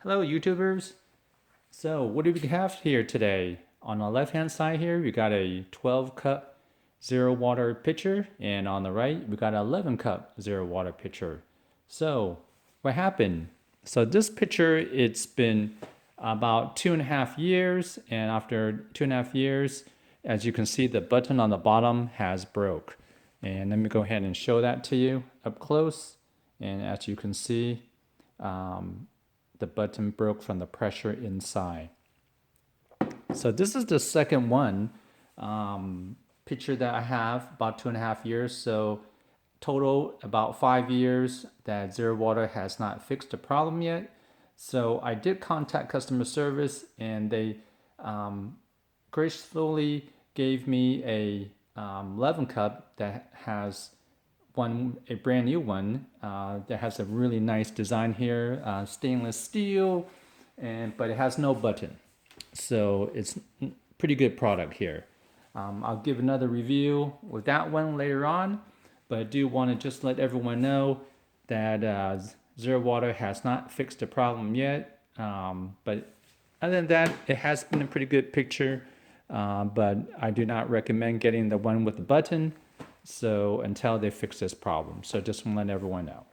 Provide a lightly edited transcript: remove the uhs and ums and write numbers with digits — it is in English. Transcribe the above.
Hello YouTubers. So what do we have here today? On the left hand side here we got a 12 cup zero water pitcher, and on the right we got an 11 cup zero water pitcher. So what happened? So this pitcher, it's been about 2.5 years, and after 2.5 years, as you can see, the button on the bottom has broke. And let me go ahead and show that to you up close. And as you can see, the button broke from the pressure inside. So this is the second one picture that I have, about 2.5 years. So total about 5 years that Zero Water has not fixed the problem yet. So I did contact customer service, and they gracefully gave me a 11 cup that has a brand new one that has a really nice design here, stainless steel, but it has no button. So it's pretty good product here. I'll give another review with that one later on, but I do want to just let everyone know that Zero Water has not fixed the problem yet. But other than that, it has been a pretty good picture, but I do not recommend getting the one with the button. So until they fix this problem. So just want to let everyone know.